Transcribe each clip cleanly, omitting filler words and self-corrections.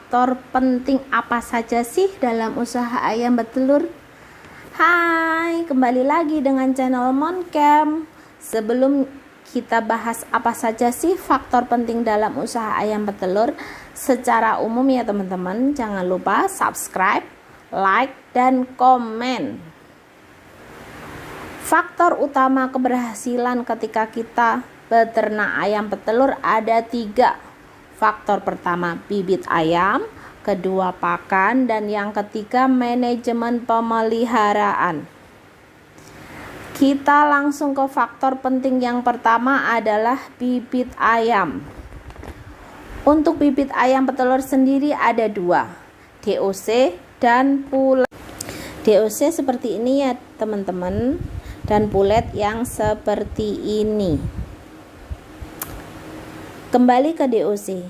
faktor penting apa saja sih dalam usaha ayam bertelur? Hai, kembali lagi dengan channel Moncam. Sebelum kita bahas apa saja sih faktor penting dalam usaha ayam bertelur secara umum ya teman-teman, jangan lupa subscribe, like, dan komen. Faktor utama keberhasilan ketika kita beternak ayam petelur ada 3. Faktor pertama bibit ayam, kedua pakan, dan yang ketiga manajemen pemeliharaan. Kita langsung ke faktor penting yang pertama adalah bibit ayam. Untuk bibit ayam petelur sendiri ada 2, DOC dan pulet. DOC seperti ini ya teman-teman, dan pulet yang seperti ini. Kembali ke DOC.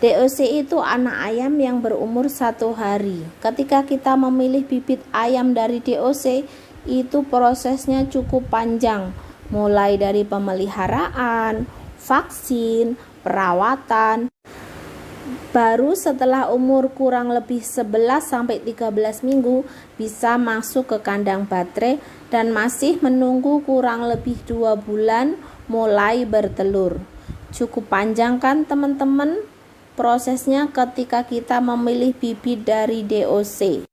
DOC itu anak ayam yang berumur 1 hari. Ketika kita memilih bibit ayam dari DOC, itu prosesnya cukup panjang, mulai dari pemeliharaan, vaksin, perawatan. Baru setelah umur kurang lebih 11-13 minggu bisa masuk ke kandang baterai dan masih menunggu kurang lebih 2 bulan mulai bertelur. Cukup panjang kan teman-teman prosesnya ketika kita memilih bibit dari DOC.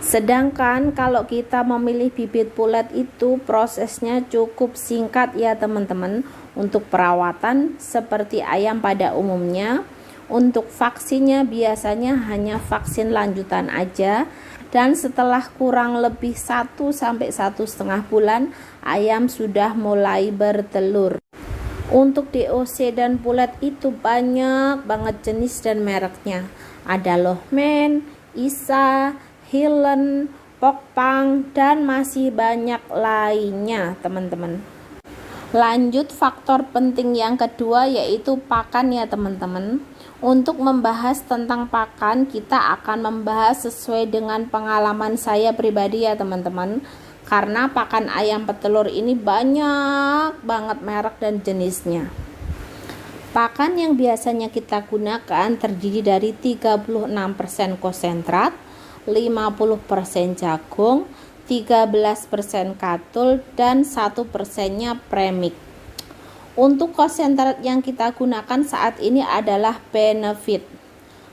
Sedangkan kalau kita memilih bibit pulet itu prosesnya cukup singkat ya teman-teman. Untuk perawatan seperti ayam pada umumnya, untuk vaksinnya biasanya hanya vaksin lanjutan aja, dan setelah kurang lebih 1-1,5 bulan ayam sudah mulai bertelur. Untuk DOC dan pulet itu banyak banget jenis dan mereknya. Ada Lohman, Isa, Hilen, Pokpang, dan masih banyak lainnya teman-teman. Lanjut faktor penting yang kedua yaitu pakan ya teman-teman. Untuk membahas tentang pakan, kita akan membahas sesuai dengan pengalaman saya pribadi ya teman-teman. Karena pakan ayam petelur ini banyak banget merek dan jenisnya. Pakan yang biasanya kita gunakan terdiri dari 36% konsentrat, 50% jagung, 13% katul, dan 1%-nya premix. Untuk konsentrat yang kita gunakan saat ini adalah Benefit.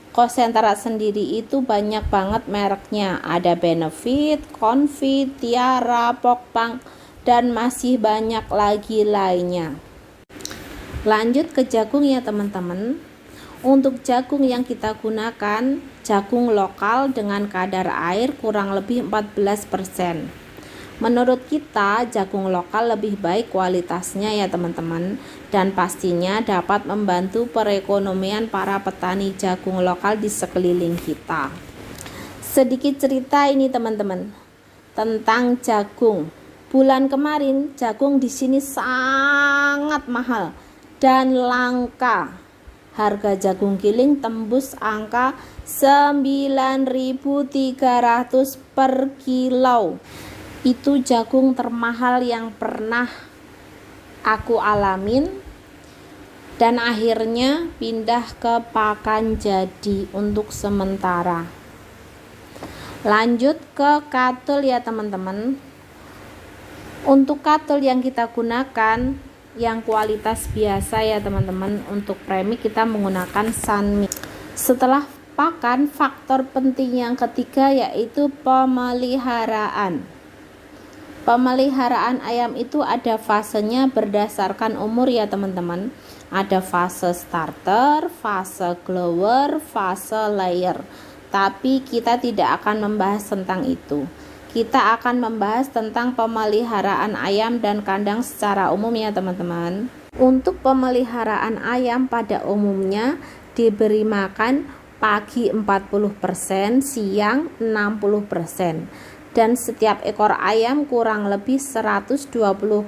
Konsentrat sendiri itu banyak banget mereknya. Ada Benefit, Confit, Tiara, Pokpang, dan masih banyak lagi lainnya. Lanjut ke jagung ya teman-teman. Untuk jagung yang kita gunakan, jagung lokal dengan kadar air kurang lebih 14%. Menurut kita, jagung lokal lebih baik kualitasnya ya teman-teman, dan pastinya dapat membantu perekonomian para petani jagung lokal di sekeliling kita. Sedikit cerita ini teman-teman tentang jagung. Bulan kemarin jagung di sini sangat mahal dan langka. Harga jagung giling tembus angka 9.300 per kilo. Itu jagung termahal yang pernah aku alamin, dan akhirnya pindah ke pakan jadi untuk sementara. Lanjut ke katul ya teman-teman. Untuk katul yang kita gunakan yang kualitas biasa ya teman-teman. Untuk premix kita menggunakan Sunmix. Setelah pakan, faktor penting yang ketiga yaitu pemeliharaan. Pemeliharaan ayam itu ada fasenya berdasarkan umur ya teman-teman. Ada fase starter, fase grower, fase layer. Tapi kita tidak akan membahas tentang itu. Kita akan membahas tentang pemeliharaan ayam dan kandang secara umum ya teman-teman. Untuk pemeliharaan ayam pada umumnya diberi makan pagi 40%, siang 60%. Dan setiap ekor ayam kurang lebih 120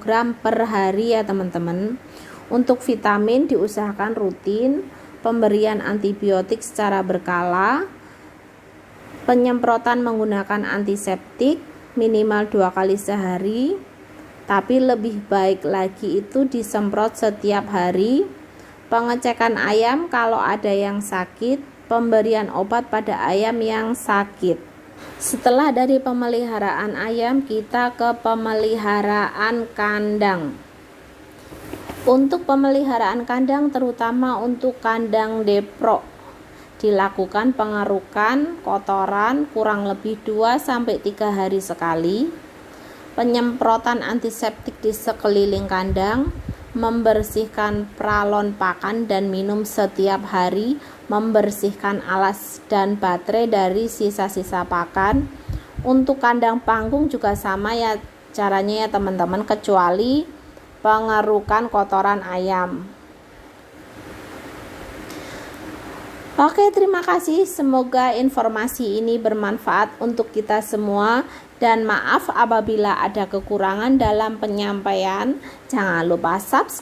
gram per hari ya teman-teman. Untuk vitamin diusahakan rutin, pemberian antibiotik secara berkala, penyemprotan menggunakan antiseptik minimal 2 kali sehari, tapi lebih baik lagi itu disemprot setiap hari. Pengecekan ayam kalau ada yang sakit pemberian obat pada ayam yang sakit. Setelah dari pemeliharaan ayam, kita ke pemeliharaan kandang. Untuk pemeliharaan kandang, terutama untuk kandang depro, dilakukan pengerukan kotoran kurang lebih 2-3 hari sekali, penyemprotan antiseptik di sekeliling kandang, membersihkan pralon pakan dan minum setiap hari, membersihkan alas dan baterai dari sisa-sisa pakan. Untuk kandang panggung juga sama ya caranya ya teman-teman, kecuali pengerukan kotoran ayam. Oke, terima kasih. Semoga informasi ini bermanfaat untuk kita semua, dan maaf apabila ada kekurangan dalam penyampaian. Jangan lupa subscribe